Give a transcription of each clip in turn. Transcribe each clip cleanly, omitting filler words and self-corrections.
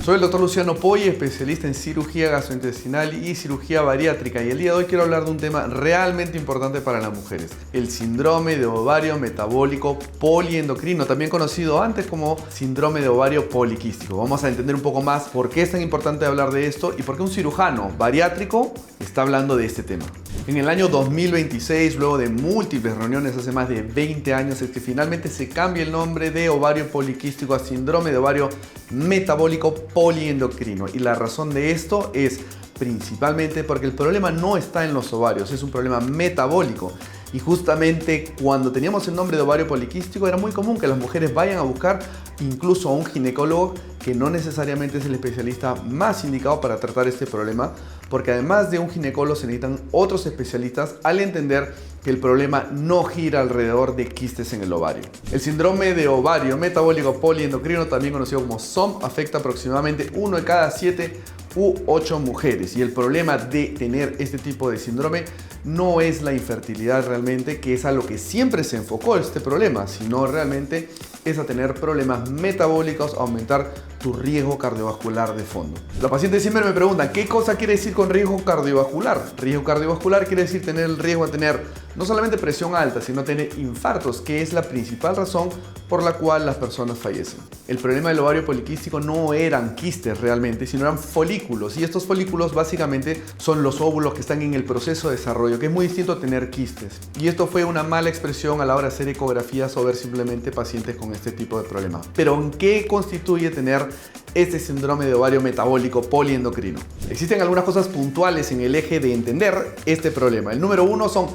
Soy el Dr. Luciano Poy, especialista en cirugía gastrointestinal y cirugía bariátrica, y el día de hoy quiero hablar de un tema realmente importante para las mujeres: el síndrome de ovario metabólico poliendocrino, también conocido antes como síndrome de ovario poliquístico. Vamos a entender un poco más por qué es tan importante hablar de esto y por qué un cirujano bariátrico está hablando de este tema. En el año 2026, luego de múltiples reuniones hace más de 20 años, es que finalmente se cambia el nombre de ovario poliquístico a síndrome de ovario metabólico poliendocrino. Y la razón de esto es principalmente porque el problema no está en los ovarios, es un problema metabólico. Y justamente cuando teníamos el nombre de ovario poliquístico era muy común que las mujeres vayan a buscar incluso a un ginecólogo, que no necesariamente es el especialista más indicado para tratar este problema, porque además de un ginecólogo se necesitan otros especialistas al entender que el problema no gira alrededor de quistes en el ovario. El síndrome de ovario metabólico poliendocrino, también conocido como SOM, afecta aproximadamente 1 de cada 7 u 8 mujeres, y el problema de tener este tipo de síndrome no es la infertilidad realmente, que es a lo que siempre se enfocó este problema, sino realmente es a tener problemas metabólicos, a aumentar tu riesgo cardiovascular de fondo. Los pacientes siempre me preguntan, ¿qué cosa quiere decir con riesgo cardiovascular? Riesgo cardiovascular quiere decir tener el riesgo de tener no solamente presión alta, sino tener infartos, que es la principal razón por la cual las personas fallecen. El problema del ovario poliquístico no eran quistes realmente, sino eran folículos, y estos folículos básicamente son los óvulos que están en el proceso de desarrollo, que es muy distinto a tener quistes. Y esto fue una mala expresión a la hora de hacer ecografías o ver simplemente pacientes con este tipo de problema. Pero ¿en qué constituye tener este síndrome de ovario metabólico poliendocrino? Existen algunas cosas puntuales en el eje de entender este problema. El número 1 son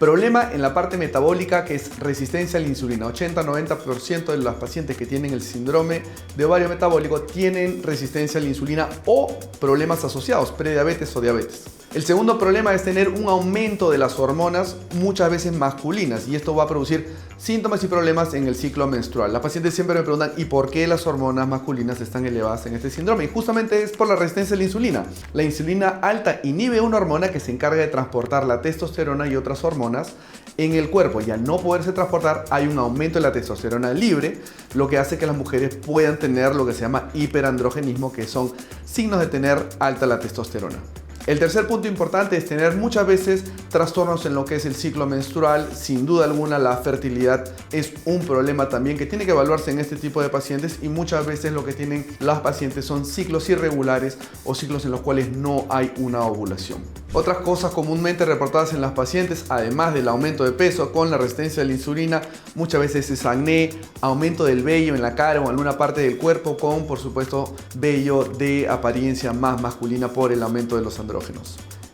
problema en la parte metabólica, que es resistencia a la insulina. 80-90% de las pacientes que tienen el síndrome de ovario metabólico tienen resistencia a la insulina o problemas asociados, prediabetes o diabetes. El segundo problema es tener un aumento de las hormonas, muchas veces masculinas, y esto va a producir síntomas y problemas en el ciclo menstrual. Las pacientes siempre me preguntan, ¿y por qué las hormonas masculinas están elevadas en este síndrome? Y justamente es por la resistencia a la insulina. La insulina alta inhibe una hormona que se encarga de transportar la testosterona y otras hormonas en el cuerpo, y al no poderse transportar hay un aumento de la testosterona libre, lo que hace que las mujeres puedan tener lo que se llama hiperandrogenismo, que son signos de tener alta la testosterona. El tercer punto importante es tener muchas veces trastornos en lo que es el ciclo menstrual. Sin duda alguna, la fertilidad es un problema también que tiene que evaluarse en este tipo de pacientes, y muchas veces lo que tienen las pacientes son ciclos irregulares o ciclos en los cuales no hay una ovulación. Otras cosas comúnmente reportadas en las pacientes, además del aumento de peso con la resistencia a la insulina, muchas veces es acné, aumento del vello en la cara o en alguna parte del cuerpo, con por supuesto vello de apariencia más masculina por el aumento de los andrógenos.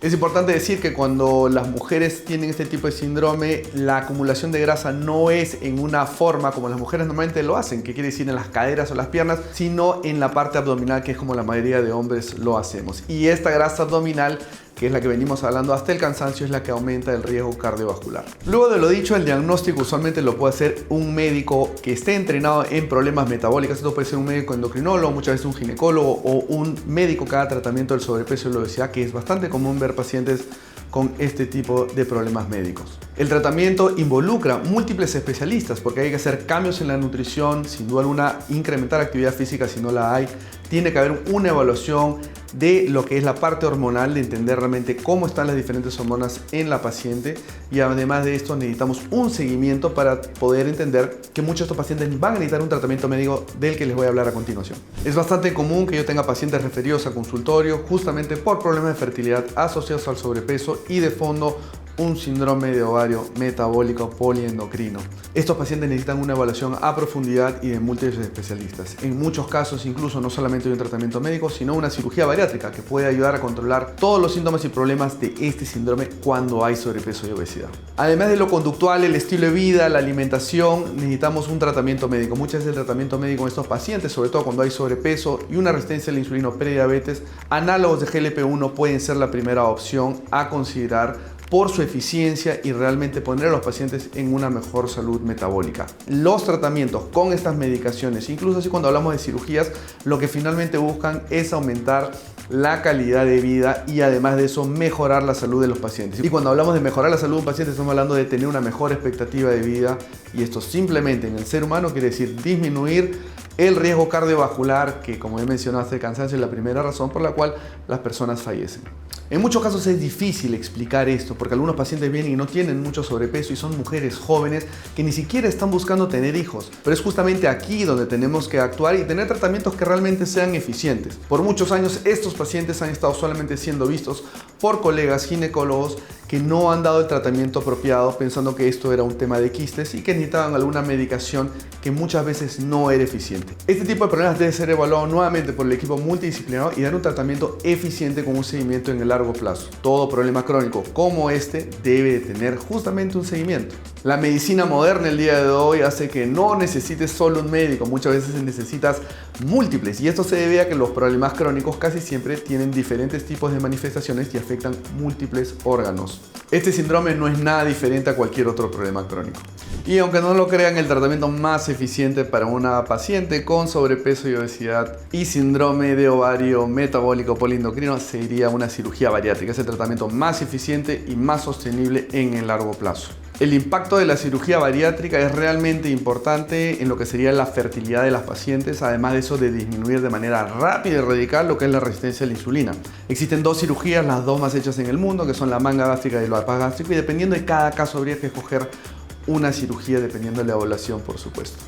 Es importante decir que cuando las mujeres tienen este tipo de síndrome, la acumulación de grasa no es en una forma como las mujeres normalmente lo hacen, que quiere decir en las caderas o las piernas, sino en la parte abdominal, que es como la mayoría de hombres lo hacemos. Y esta grasa abdominal, que es la que venimos hablando hasta el cansancio, es la que aumenta el riesgo cardiovascular. Luego de lo dicho, el diagnóstico usualmente lo puede hacer un médico que esté entrenado en problemas metabólicos. Esto puede ser un médico endocrinólogo, muchas veces un ginecólogo o un médico que haga tratamiento del sobrepeso y la obesidad, que es bastante común ver pacientes con este tipo de problemas médicos. El tratamiento involucra múltiples especialistas, porque hay que hacer cambios en la nutrición, sin duda alguna incrementar actividad física si no la hay. Tiene que haber una evaluación de lo que es la parte hormonal, de entender realmente cómo están las diferentes hormonas en la paciente, y además de esto necesitamos un seguimiento para poder entender que muchos de estos pacientes van a necesitar un tratamiento médico del que les voy a hablar a continuación. Es bastante común que yo tenga pacientes referidos al consultorio justamente por problemas de fertilidad asociados al sobrepeso y de fondo un síndrome de ovario metabólico poliendocrino. Estos pacientes necesitan una evaluación a profundidad y de múltiples especialistas. En muchos casos incluso no solamente un tratamiento médico, sino una cirugía bariátrica que puede ayudar a controlar todos los síntomas y problemas de este síndrome cuando hay sobrepeso y obesidad. Además de lo conductual, el estilo de vida, la alimentación, necesitamos un tratamiento médico. Muchas veces el tratamiento médico en estos pacientes, sobre todo cuando hay sobrepeso y una resistencia a la insulina o prediabetes, análogos de GLP-1 pueden ser la primera opción a considerar por su eficiencia y realmente poner a los pacientes en una mejor salud metabólica. Los tratamientos con estas medicaciones, incluso así cuando hablamos de cirugías, lo que finalmente buscan es aumentar la calidad de vida y además de eso mejorar la salud de los pacientes. Y cuando hablamos de mejorar la salud de un paciente estamos hablando de tener una mejor expectativa de vida, y esto simplemente en el ser humano quiere decir disminuir el riesgo cardiovascular, que como he mencionado, el cansancio es la primera razón por la cual las personas fallecen. En muchos casos es difícil explicar esto porque algunos pacientes vienen y no tienen mucho sobrepeso y son mujeres jóvenes que ni siquiera están buscando tener hijos. Pero es justamente aquí donde tenemos que actuar y tener tratamientos que realmente sean eficientes. Por muchos años estos pacientes han estado solamente siendo vistos por colegas ginecólogos que no han dado el tratamiento apropiado pensando que esto era un tema de quistes y que necesitaban alguna medicación que muchas veces no era eficiente. Este tipo de problemas debe ser evaluado nuevamente por el equipo multidisciplinario y dar un tratamiento eficiente con un seguimiento en el largo plazo. Todo problema crónico como este debe tener justamente un seguimiento. La medicina moderna el día de hoy hace que no necesites solo un médico, muchas veces necesitas múltiples, y esto se debe a que los problemas crónicos casi siempre tienen diferentes tipos de manifestaciones y afectan múltiples órganos. Este síndrome no es nada diferente a cualquier otro problema crónico. Y aunque no lo crean, el tratamiento más eficiente para una paciente con sobrepeso y obesidad y síndrome de ovario metabólico poliendocrino sería una cirugía bariátrica. Es el tratamiento más eficiente y más sostenible en el largo plazo. El impacto de la cirugía bariátrica es realmente importante en lo que sería la fertilidad de las pacientes, además de eso de disminuir de manera rápida y radical lo que es la resistencia a la insulina. Existen dos cirugías, las dos más hechas en el mundo, que son la manga gástrica y el bypass gástrico, y dependiendo de cada caso habría que escoger una cirugía dependiendo de la evaluación, por supuesto.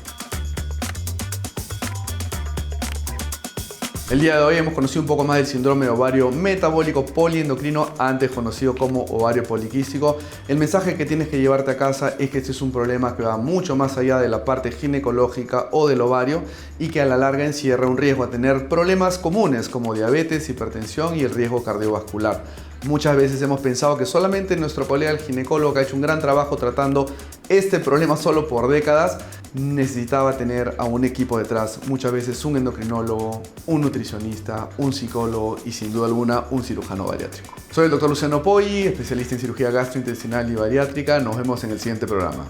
El día de hoy hemos conocido un poco más del síndrome de ovario metabólico poliendocrino, antes conocido como ovario poliquístico. El mensaje que tienes que llevarte a casa es que este es un problema que va mucho más allá de la parte ginecológica o del ovario y que a la larga encierra un riesgo a tener problemas comunes como diabetes, hipertensión y el riesgo cardiovascular. Muchas veces hemos pensado que solamente nuestro colega el ginecólogo, que ha hecho un gran trabajo tratando este problema solo por décadas, necesitaba tener a un equipo detrás, muchas veces un endocrinólogo, un nutricionista, un psicólogo y sin duda alguna un cirujano bariátrico. Soy el Dr. Luciano Poggi, especialista en cirugía gastrointestinal y bariátrica. Nos vemos en el siguiente programa.